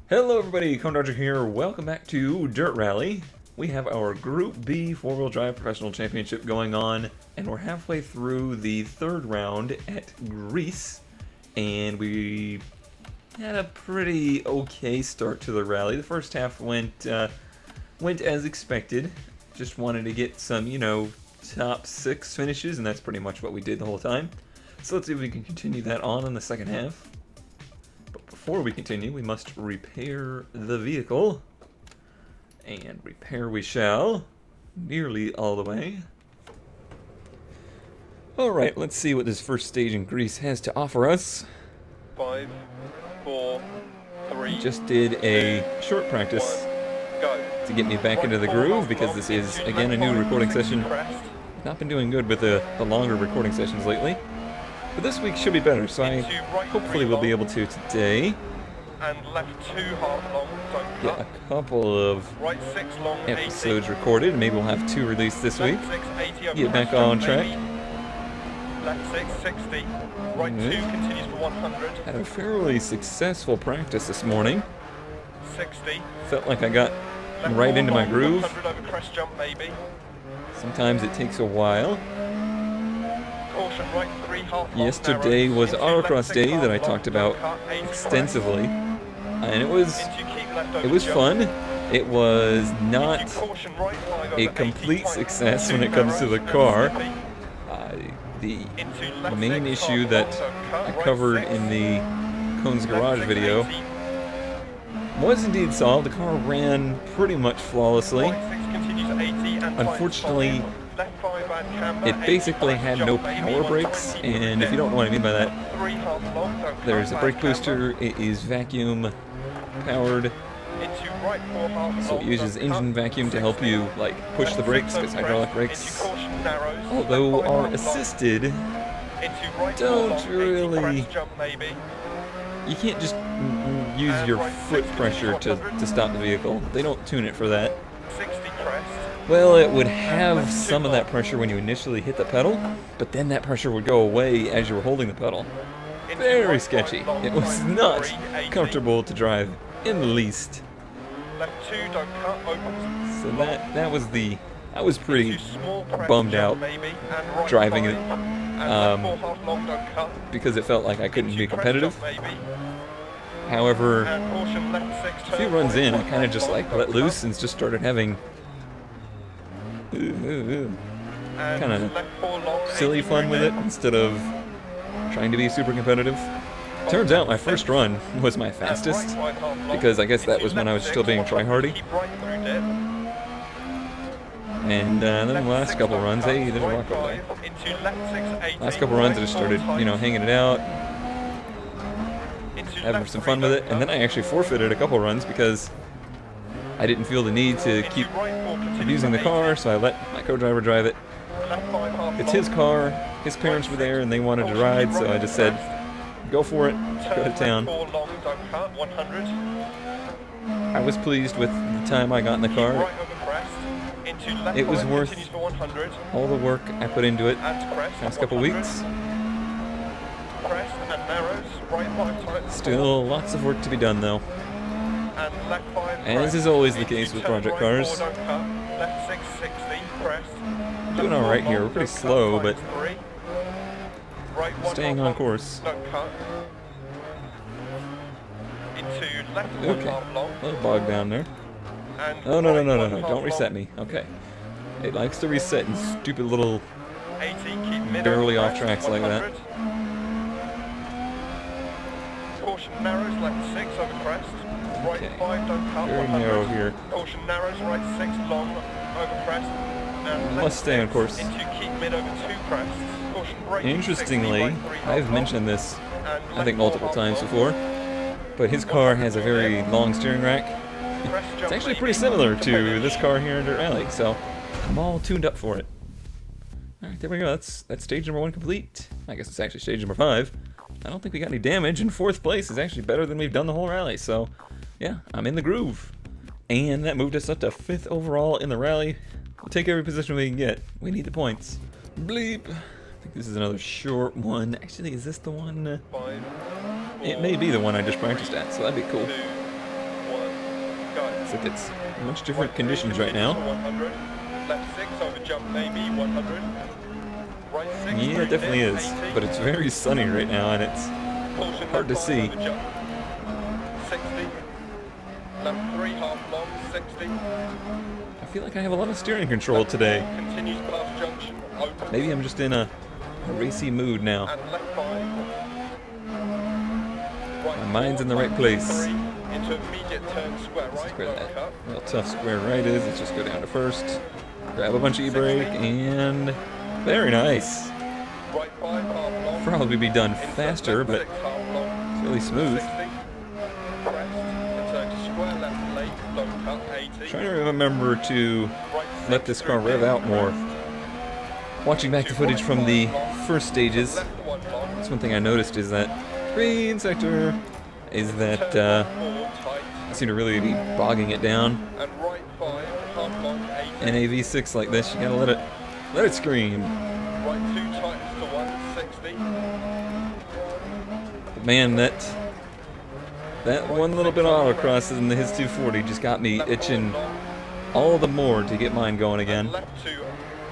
Hello everybody, Conedodger here. Welcome back to Dirt Rally. We have our Group B 4-wheel drive professional championship going on, and we're halfway through the third round at Greece, and we had a pretty okay start to the rally. The first half went as expected. Just wanted to get some, top 6 finishes, and that's pretty much what we did the whole time. So let's see if we can continue that on in the second half. Before we continue, we must repair the vehicle. And repair we shall. Nearly all the way. Alright, let's see what this first stage in Greece has to offer us. 5, 4, 3. Just did a short practice to get me back into the groove, because this is, again, a new recording session. Not been doing good with the longer recording sessions lately. But this week should be better, so I hopefully will be able to today and left 2 half long, don't get cut. a couple of Right 6 long, episodes 80. recorded. Maybe we'll have 2 released this week. Left 6, 80 over Get back crest on jump, track. maybe. Left 6, 60. Right 2 continues for 100. Had a fairly successful practice this morning. 60. Felt like I got Left right 4 into my long, groove. 100 over crest jump, maybe. Sometimes it takes a while. Caution right 3 half long, Yesterday narrow. was Into our left cross 6 day half that I long, talked don't about cut, 80 extensively, and it was crest. Into keep left over jump. fun. It was not Into caution right 5 over a 80 complete tight. success when 2 it comes to the narrows, car. slippy. The Into left main 6 issue half that long, don't cut, I right covered 6. in the Cone's Garage Left 6, video 80. was indeed solved. The car ran pretty much flawlessly. Right 6 continues at 80 and Unfortunately, left 5 bad camber, it basically 80, had jump, no maybe, power brakes, 120, and if you don't know what I mean by that, 3 half long, don't there's a cut, brake bad camber. booster. It is vacuum powered, Into right 4 half so long, it uses don't engine cut. vacuum to help 60. you push the Left brakes, 6 because over hydraulic crest. brakes, Into caution narrows, although left 5 are half long. assisted, Into right 4 don't long, 80 really- crest jump maybe. you can't just use And your right foot 6 pressure continues to stop the vehicle. They don't tune it for that. 60 crest. Well, it would have some of that pressure when you initially hit the pedal, but then that pressure would go away as you were holding the pedal. Into Very right sketchy. 5 long, It was right not 3, 80. comfortable to drive in the least. Left 2 don't cut, opens. So that was I was pretty Into small crest bummed jump out maybe, and right driving 5, it, and um, left 4 half long, don't cut. because it felt like I couldn't Into be crest competitive. jump maybe. However, And caution left 6 a few turn runs right, in, I right kind of half just long, let don't loose cut. and just started having And kinda left 4 long, silly 80 fun with it right instead of trying to be super competitive. Turns out my first run was my and fastest, right 5 half long. because I guess that Into was when I was left still 6, being 100, tryhardy. keep right through dip. And then the Left last 6 couple don't runs, cut, hey, there's a right rock over there. 5, into left 6, 80, Last couple runs, I right just 4 started, tight, hanging it out, into having left some 3 fun with don't it, and then cut. I actually forfeited a couple runs because I didn't feel the need to Into keep right 4 continues abusing the at car, 80, so I let my co-driver drive it. left 5 half It's long, his car, his parents were there, and they wanted to ride, so I just said, go for it, go to turn town. left 4 long, don't cut, 100. I was pleased with the time I got in the Keep car. right over crest, into left It was 5 worth continues for 100, all the work I put into it and crest, past couple 100. weeks. Crest and narrows, right 5 times, Still lots of work to be done though. and left 5 As crest. is always the Into case with turn project right cars. 4 don't cut, left 6, 60, crest. Doing Left alright 4 here, long, we're pretty don't cut, slow, but times 3. Right 1 staying half on long, course. Don't cut. Into left 1 Okay, half long. a little bogged down there. And Oh, no, right no, 1 don't half reset long. me. Okay. It likes to reset in stupid little 80, keep mid barely over off crest, tracks like that. 100. Caution narrows, left 6 over crest. Right Okay. 5 don't cut, Very 100. narrow here. Caution narrows, right 6 long over crest. And left Must stay on 6 course. Into keep mid over 2 crests. Caution brake 60, Interestingly, right 3 half I've long. mentioned this, And I left think, 4 multiple half times long. before, but his car has a very long steering rack. Crest It's jump actually maybe pretty similar to finish. this car here in Dirt Rally, so I'm all tuned up for it. Alright, there we go. That's stage number 1 complete. I guess it's actually stage number 5. I don't think we got any damage, and 4th place is actually better than we've done the whole rally, so yeah, I'm in the groove. And that moved us up to 5th overall in the rally. We'll take every position we can get. We need the points. Bleep. I think this is another short one. Actually, is this the one? 5, It may be the one I just practiced at, so that'd be cool. 2, Except it's much different conditions right now. 100. Left 6 over jump maybe 100. Right 6. Yeah, it definitely is. 80. But it's very sunny right now, and it's Caution hard to left see. over jump. 60. Left 3 half long 60. I feel like I have a lot of steering control today. Continues past junction. Open. Maybe I'm just in a racy mood now. And left 5. Right My mind's 4, in the right tight place. 3, into immediate turn square right. Where Don't that cut. real tough square right is. Let's just go down to first. Grab a bunch of e-brake, and very nice. Right 5 half long. Probably be done Into faster, left but 6 half long. it's really smooth. 60. Pressed. And turn to square left late. Don't cut. 80. Trying to remember to Right let 6 this car through rev dip, out more. pressed. Watching back the footage from the first stages, Left 1 long. that's one thing I noticed is that green sector is that Turn right 4 tight. I seem to really be bogging it down. And right 5 half long 80. In a V6 like this, you gotta let it scream. Right 2 tightens to 160. But man, that one little bit of autocross in his 240 just got me Left itching 4 long. all the more to get mine going again. Left 2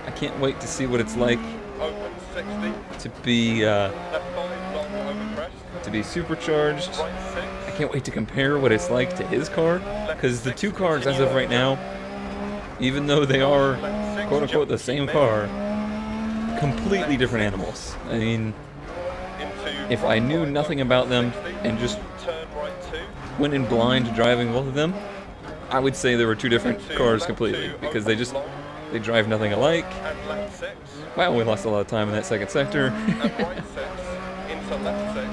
I can't wait to see what it's like open 60. to be Left 5 long over crest. supercharged. Right 6. I can't wait to compare what it's like to his car, because the two cars as of right now, even though they are quote unquote the same car, completely different animals. I mean, Into if I right knew 5 nothing long about them 60. and just Turn right 2. went in blind driving both of them, I would say they were two different cars completely, because they drive nothing alike. And left 6. Wow, we lost a lot of time in that second sector. And right 6. Into left 6.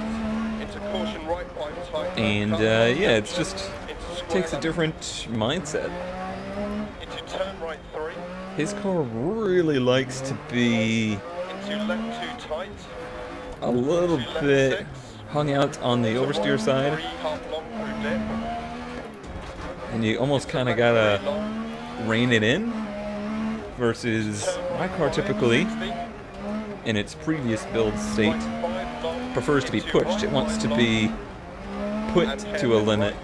Into caution right 5 tight. And Cut. yeah, it's just Into square takes a left. different mindset. Into turn right 3. His car really likes to be Into left 2 tight. a little Into left bit 6. hung out on the oversteer side, 3 half long through dip. and you almost kind of gotta rein it in. Versus my car typically, in its previous build state, prefers to be pushed. It wants to be put to a limit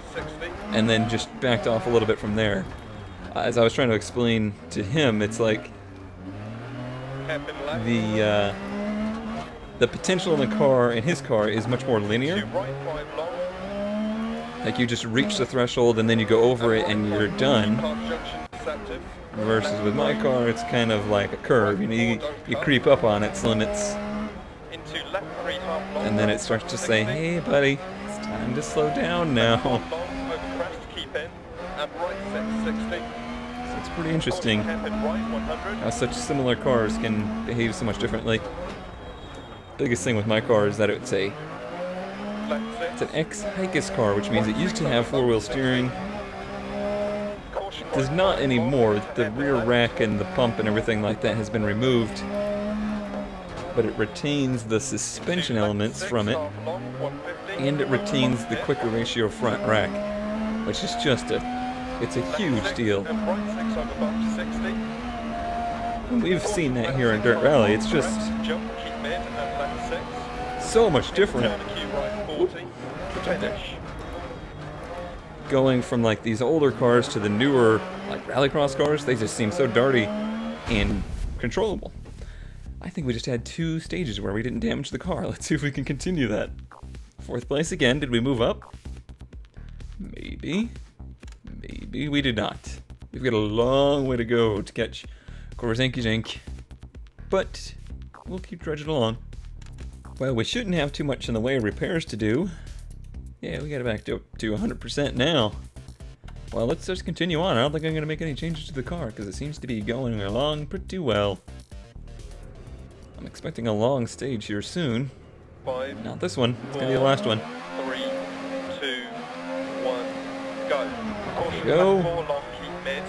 and then just backed off a little bit from there. As I was trying to explain to him, it's like the potential in the car, in his car, is much more linear. Like you just reach the threshold and then you go over it and you're done. Versus with my car, it's kind of like a curve. You know, you creep up on its limits, and then it starts to say, "Hey, buddy, it's time to slow down now." So it's pretty interesting how such similar cars can behave so much differently. Biggest thing with my car is that it's an ex-Hikis car, which means it used to have four-wheel steering. Does not anymore. The rear rack and the pump and everything like that has been removed, but it retains the suspension elements from it, and it retains the quicker ratio front rack, which is just it's a huge deal. And we've seen that here in Dirt Rally. It's just so much different. Going from like these older cars to the newer like rallycross cars, they just seem so darty and controllable. I think we just had 2 stages where we didn't damage the car. Let's see if we can continue that. 4th place again. Did we move up? Maybe. Maybe we did not. We've got a long way to go to catch Korzanki Jank, but we'll keep trudging along. Well, we shouldn't have too much in the way of repairs to do. Yeah, we got it back to 100% now. Well, let's just continue on. I don't think I'm going to make any changes to the car because it seems to be going along pretty well. I'm expecting a long stage here soon. 5, Not this one. It's going to be the last one. 3, 2, 1, go. Caution Go. left 4 long, keep mid.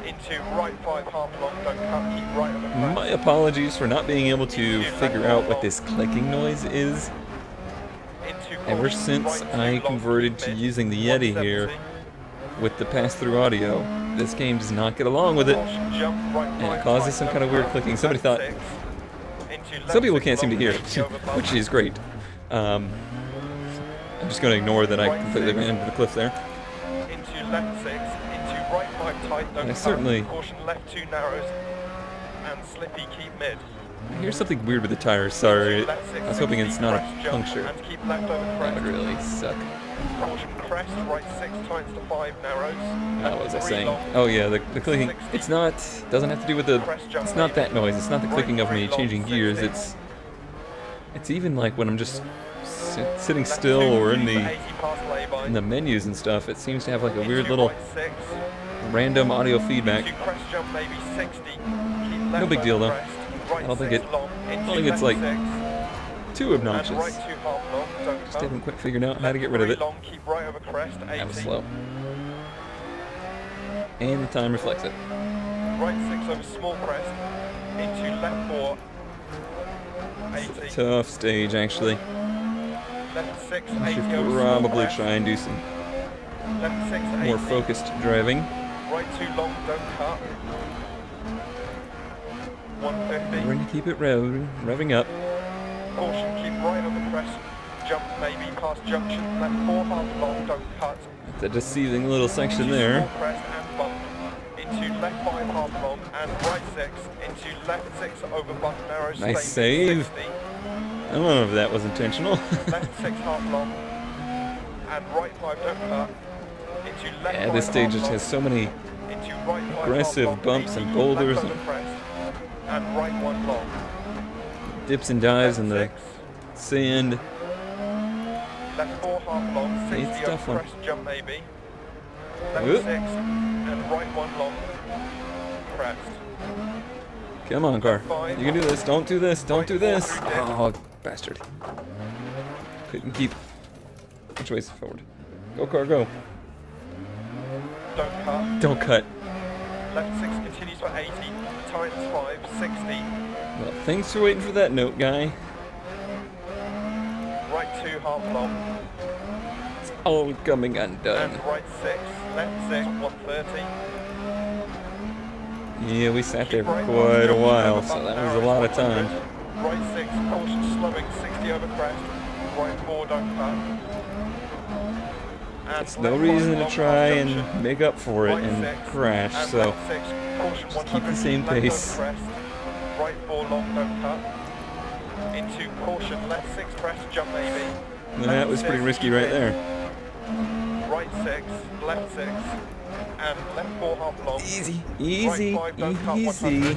Into right 5 half long, don't cut, keep right on the crest. My apologies for not being able to figure out what this clicking noise is. Ever since I converted to using the Yeti here with the pass-through audio, this game does not get along with it, and it causes some kind of weird clicking. Some people can't seem to hear it, which is great. I'm just going to ignore that I completely ran into the cliff there. left 6, into right 5 tight, don't I cut. certainly- Caution left 2 narrows, and slippy, keep mid. Here's something weird with the tires, sorry. Left 6, I was hoping 60, it's not a crest jump, puncture. and keep left over That crest. would really suck. Caution crest, right 6 tightens to 5 narrows. What was I 3 saying? long, Oh yeah, the clicking. 60. It's not, doesn't have to do with the, Crest jump it's not that maybe. noise. It's not the Right clicking of 3 me long, changing gears. 60. It's even like when I'm just sitting Left still 2, or in keep the, 80 past lay-by. in the menus and stuff. It seems to have like a Into weird little right 6. random audio feedback. Into crest jump maybe 60. Keep No left big deal, over though. crest. Right I don't think 6 it- long, I don't into think it's, left like, 6, too and right obnoxious. 2 half long, don't Just cut. haven't quite figured out how to Left get rid of 3 it. long, keep right over crest, 80. That was slow. And the time reflects it. Right 6 over small crest, into left 4, 80. Tough stage, actually. Left 6, I 80 should over small probably crest. try and do some Left 6, 80. more focused driving. Right 2 long, don't cut. 150. We're going to keep it revving up. Caution, keep right over crest. Jump maybe past junction. Left 4 half long, don't cut. The deceiving little section Into there. small crest and bump. Into left 5 half long and right 6. Into left 6 over bump narrow. Nice stay mid, save. 60. I don't know if that was intentional. Left 6 half long and right 5 don't cut. Into left Yeah, 5 this stage half just long, has so many into right 5 aggressive half long, bumps 80, and boulders left over and- crest, and right 1 long. dips and dives in the Left 6, sand. left 4 half long, 60 It's a over tough one. crest jump maybe. Left Oop. 6 and right 1 long. Crest. Come on, car. You can do this. Don't do this. Don't do this. Oh, bastard. Couldn't keep. Which way's forward? Go, car, go. Don't cut. Don't cut. Left 6 continues for 80. Tightens 5, 60. Well, thanks for waiting for that note, guy. Right 2 half long. It's all coming undone. And right 6. Left 6, 130. Yeah, we sat there Keep for right quite a junction while, over so bump that narrows, was a lot of 100. time. Right 6, caution slowing, 60 over crest. Right 4, don't cut. And It's no left reason 1 to long try past and junction. make up for it Right and 6, crash, and so left 6, caution just 100, keep the same left over pace. crest. Right 4 long, don't cut. Into caution, left 6 crest, jump maybe. that Left was pretty 6, risky keep right in. there. Right 6, left 6, and left 4 half long. Easy, easy, Right 5, don't cut, easy. 100.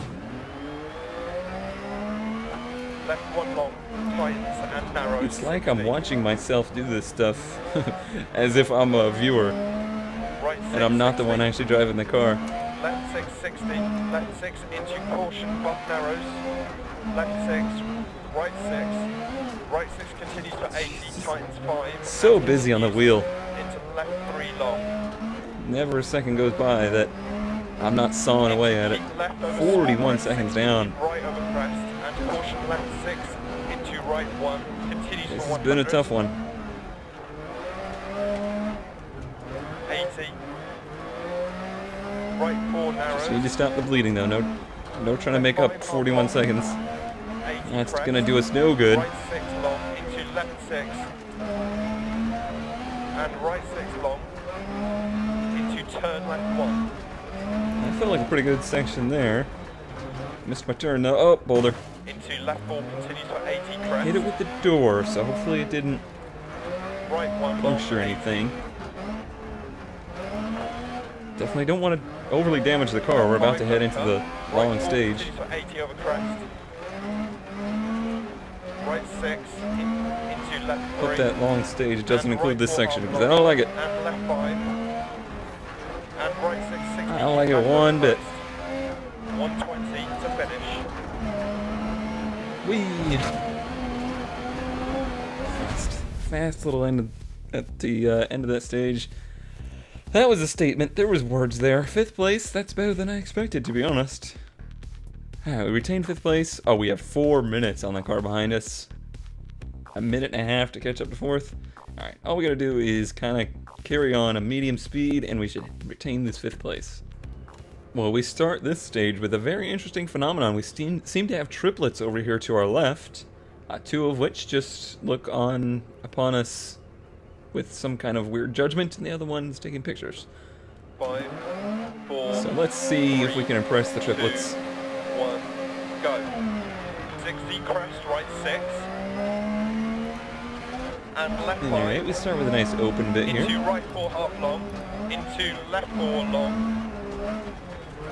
Left 1 long, tightens and narrows. It's like I'm 60. watching myself do this stuff as if I'm a viewer Right 6, and I'm not the 60. one actually driving the car. Left 6, 60. Left 6 into caution, bump narrows. Left 6, right 6. Right 6 continues for 80, tightens 5. So and busy on the continues wheel. Into left 3 long. Never a second goes by that I'm not sawing away at it. Keep left over 41 small, seconds 60, down. keep right over crest. And caution left 6 into right 1. Continues This for has been a 100. tough one. 80. Right 4 narrows. Just need to stop the bleeding though. No trying to make up 41 seconds. 80 That's crest. gonna do us no good. Right 6 long into left 6. And right 6 long into turn left 1. I felt like a pretty good section there. Missed my turn though. Oh, boulder. Into left 4 continues for 80 crest. Hit it with the door, so hopefully it didn't Right 1 long, puncture 80. anything. Definitely don't want to overly damage the car. We're about to head into the long Right 4 stage. continues for 80 over crest. Right 6 into left 3. Hope that long stage doesn't And include right this 4 section half because I long don't like it. And left 5. And right 6, 60. I don't like it back one over bit. crest. 120 to finish. Whee! Fast little end at the end of that stage. That was a statement. There was words there. 5th place. That's better than I expected, to be honest. We retained 5th place. Oh, we have 4 minutes on the car behind us. A minute and a half to catch up to 4th. Alright, all we gotta do is kind of carry on a medium speed, and we should retain this 5th place. Well, we start this stage with a very interesting phenomenon. We seem to have triplets over here to our left, 2 of which just look upon us with some kind of weird judgment, and the other one's taking pictures. 5, 4, So let's see if we can impress the 2, triplets. 1, go. 60, crest, right 6. And left 5. Alright, we start with a nice open bit Into here. right 4 half long. Into left 4 long.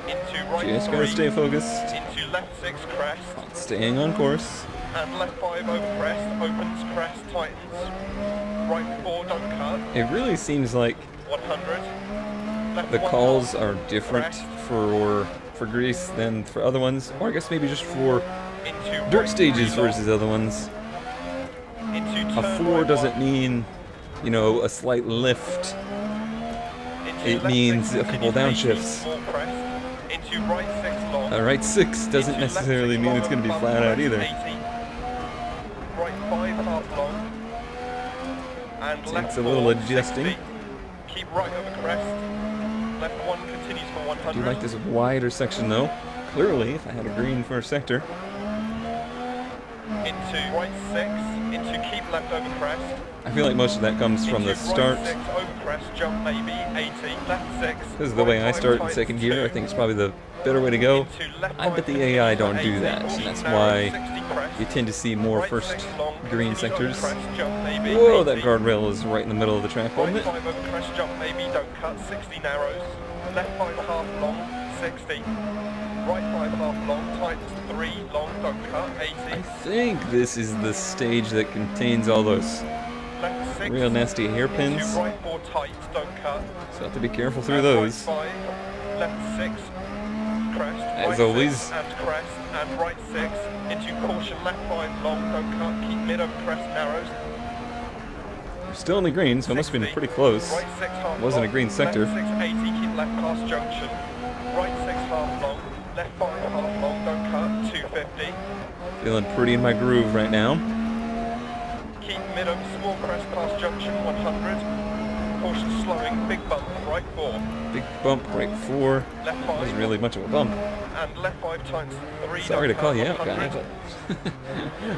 Into right Just 3. gotta stay focused. Into left 6 crest. Staying on course. And left 5 over crest. Opens crest, tightens. Right 4, don't cut. It really seems like 100. Left the 1 calls half, are different crest. for Greece than for other ones, or I guess maybe just for Into dirt right stages 3 long. versus other ones. Into A turn 4 right doesn't 1. mean, you know, a slight lift. Into It left means 6, a couple continues 80, downshifts. small crest. Into right 6 long. A right 6 doesn't Into left necessarily 6 mean long it's going to be above flat out crest, either. 80. Right 5 half long. And Takes left a little 4, adjusting. 60. Keep right over crest. Left 1 continues for 100. I do like this wider section though. Clearly, if I had a green first sector. Into right 6. Into keep left over crest. I feel like most of that comes from the Into start. Right 6 over crest, jump maybe, 80. Left 6. This is the way I right start in 5 second tightens, gear. I 2. think it's probably the better way to go. Into left I 5 bet the continues AI for don't do 80, that, and caution that's narrow, why 60 crest. you tend to see more Right first 6 long, green continues over sectors. crest, jump maybe, Whoa, 80. that guardrail is right in the middle of the track, Right wasn't it? 5 over crest, jump maybe, don't cut, 60 narrows. Left 5 half long, 60. Right 5 half long, tightens 3 long, don't cut, 80. I think this is the stage that contains all those Left 6. real nasty Into hairpins. right 4 tight, don't cut. So have to be careful through And those. Right 5, left 6, crest. As right always. 6 and crest, and right 6. Into caution, left 5 long, don't cut. Keep mid over crest, narrows. We're still in the green, so it must have been 60. pretty close. Right 6 half Wasn't long. a green sector. Left 6 80, keep left past junction. Right 6 half long. Left 5 half long, don't cut. 250. Feeling pretty in my groove right now. Keep mid over small crest past junction 100. Caution slowing, big bump, right 4. Big bump, right 4. Left 5. Wasn't really much of a bump. And left 5 times 3. Sorry to don't call cut, you out, 100. guys.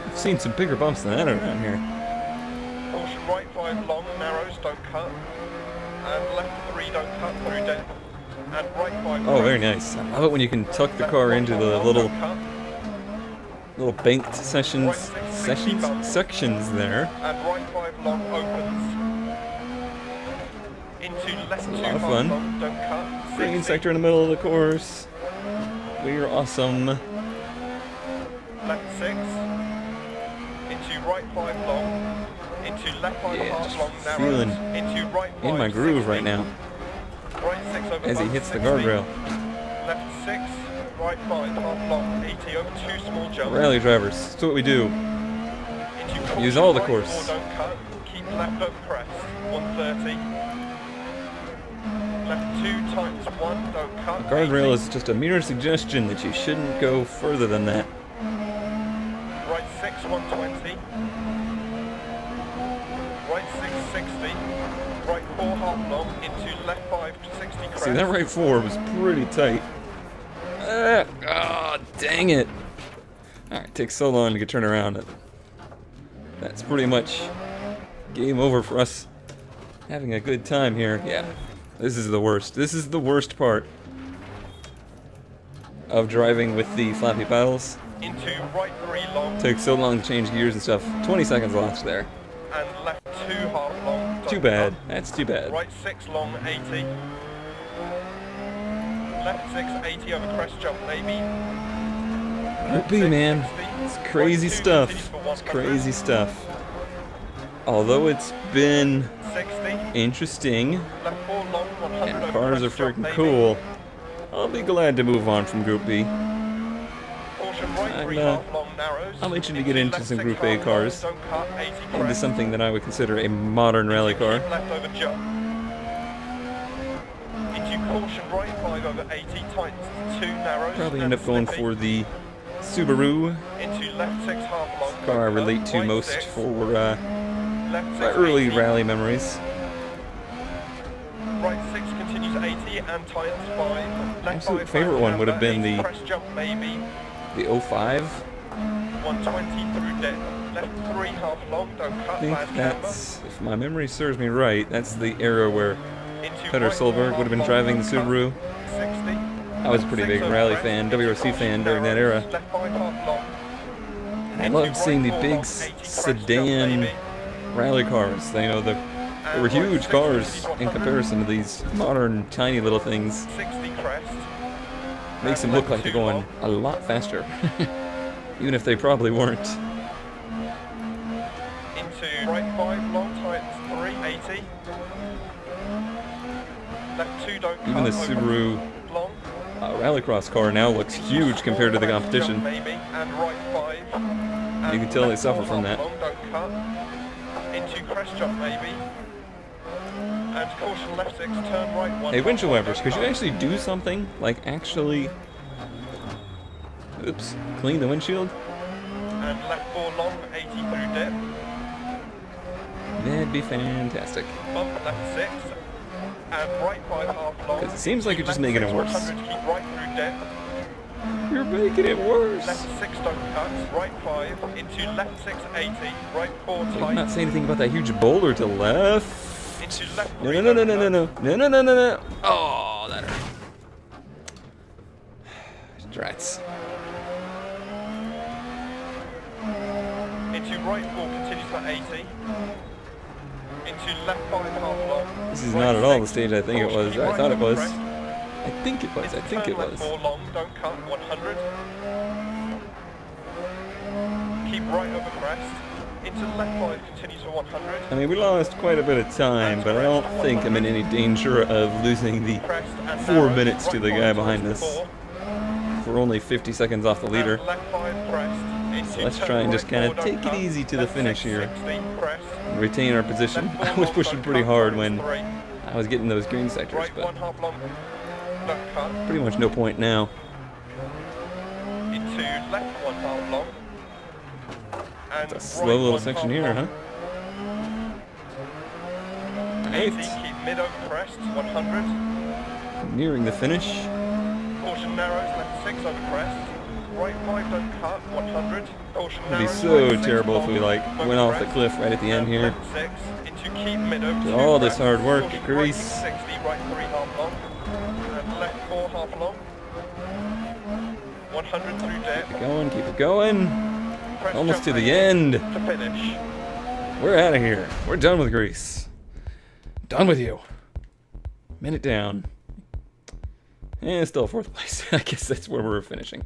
I've seen some bigger bumps than that around here. Caution right 5 long, narrows, don't cut. And left 3, don't cut through dead. And right 5 Oh, very crest. nice. I love it when you can tuck the Left car 1 into half the long, little don't cut. banked sections there. And right 5 long opens. Into left 2 a lot half of fun. long, don't cut. Green 60. sector in the middle of the course. We're awesome. Left 6. Into right 5 long. Into left 5 Yeah, half just long, feeling narrows. Into right 5, In my groove 60. right now Right 6 over as he bump, hits the 60. guardrail. Left 6. Right 5 half long, 80 over 2 small jumps. Rally drivers, that's what we do. Into caution, Use all the right course. 4, don't cut. Keep left over crest. 130. Left 2 times 1, don't cut. Guardrail 80. is just a mere suggestion that you shouldn't go further than that. Right 6, 120. Right 6, 60. Right 4 half long into left 5 to 60 crest. See, that right 4 was pretty tight. Dang it. Alright, takes so long to get turned around. That's pretty much game over for us. Having a good time here. Yeah, this is the worst. This is the worst part of driving with the flappy paddles. Into right 3 long Takes so long to change gears and stuff. 20 seconds lost there. and left 2 half long. Too don't bad. cut. That's too bad. Right 6 long, 80. Left 6, 80 over crest jump maybe. Could be, man. It's crazy stuff. It's crazy stuff. Although it's been 60. interesting Left 4 long, 100 and over cars are crest jump freaking maybe. cool, I'll be glad to move on from Group B. Caution right 3 I'm, half long narrows. I'm itching to get into left some 6 Group A half cars. long, don't cut, 80 Into crest. something that I would consider a modern rally car. Keep left over jump. Into caution right 5 over 80 tightens 2 narrows. Probably and end up going slippy. for the Subaru Into left 6 half long. car I don't cut, relate to right most 6, for left 6, my early 80, rally memories. Right 6 continues 80 and tightens 5. Left Absolute 5 favorite one would have been 80 the- crest jump maybe. The 05. 120 through dead. Left 3 half long, don't I cut, think bad camber. that's, if my memory serves me right, that's the era where Into Peter right Solberg would have been driving the Subaru. 60. I was a pretty big rally fan, WRC fan during that era. Left 5 half long. I loved seeing the big sedan rally cars. They were huge cars in comparison to these modern tiny little things. 60 crest. Makes them look like they're going a lot faster, even if they probably weren't. Into right 5 long, tights 380. Left 2 don't cut. Even the Subaru long. Rallycross car now looks huge compared to the competition. Maybe, and right 5. You can tell they suffer from that. Long, don't cut. Into crest jump maybe. And caution left 6, turn right 1. Hey, windshield wipers, could you actually do something? Like actually... Oops. Clean the windshield? And left 4 long, 80 through dip. That'd be fantastic. Bump left 6. And right 5 half long. Because it seems like you're just making it worse. 100, keep right through dip. You're making it worse. Left 6 don't cut. Right 5. Into left 6, 80. Right 4 tight. I'm not saying anything about that huge boulder to left. Into left No, 3 no, no, no, don't no, cut. no, no, no, no, no, no. Oh, that hurt. Drats. Into right 4, continues for 80. Into left 5 half long. This is Right not at all the 6. stage I think it Caution, was. keep I right thought it over was. crest. I think it was. I think Turn it left was. 4 long, don't cut, 100. Keep right over crest. Into left 5, continues for 100. I mean, we lost quite a bit of time, but I don't think I'm in any danger of losing the Crest and 4 narrows, minutes to right the 5 guy behind times us. 4. We're only 50 seconds off the leader. And left 5 crest. Into So let's turn try and just right kind 4, of take don't it cut. easy to the Left finish 6, here. 60, crest. And retain our position. Left 4 I was long, pushing don't pretty cut, hard times when 3. I was getting those green sectors, Right 1 but half long, don't cut. pretty much no point now. Into left 1 half long. And It's a slow little 1 section half here, long. huh? 80, Right. keep mid over crest, 100. Nearing the finish. Caution narrows, left 6 over crest. Right 5 don't cut, 100. Caution It'd be narrows, so right 6 terrible if we long, like over went off the crest. cliff right at the end And here. left 6 into keep mid over Did 2 all this crest. hard work, Caution Grease. right 60, right 3 half long. And left 4 half long. 100 through dip. Going, keep it going. Crest Almost to jump the 80 end. to finish. We're out of here. We're done with Greece. Done with you. Minute down. And still fourth place. I guess that's where we're finishing.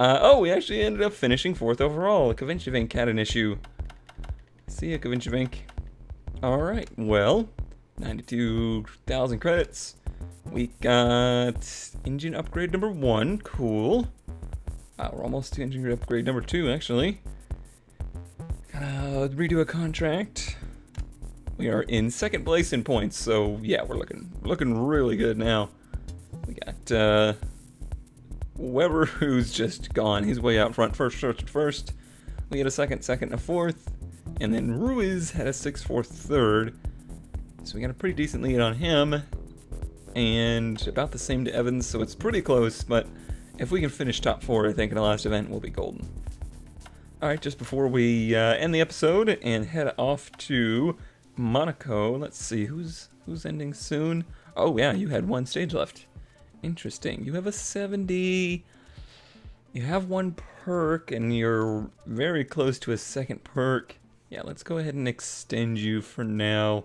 Oh, we actually ended up finishing fourth overall. Kavinchevank had an issue. See ya, Kavinchevank. Alright, well, 92,000 credits. We got engine upgrade number 1. Cool. We're almost to engine upgrade number 2, actually. Gotta redo a contract. We are in second place in points, so yeah, we're looking really good now. We got Weber, who's just gone. He's way out front, first. We had a second, and a fourth, and then Ruiz had a 6th, 4th, 3rd. So we got a pretty decent lead on him, and about the same to Evans. So it's pretty close, but if we can finish top 4, I think in the last event, we'll be golden. Alright, just before we end the episode and head off to Monaco, let's see, who's ending soon? Oh yeah, you had 1 stage left. Interesting. You have a 70. You have 1 perk, and you're very close to a 2nd perk. Yeah, let's go ahead and extend you for now.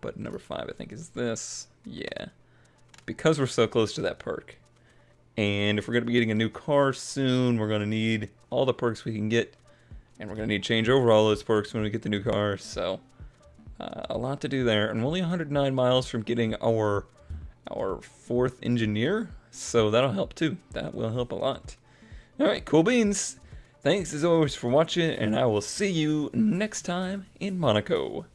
But number 5, I think, is this. Yeah. Because we're so close to that perk. And if we're going to be getting a new car soon, we're going to need all the perks we can get. And we're going to need to change over all those perks when we get the new car. So, a lot to do there. And we're only 109 miles from getting our 4th engineer. So that'll help too. That will help a lot. Alright, cool beans. Thanks as always for watching. And I will see you next time in Monaco.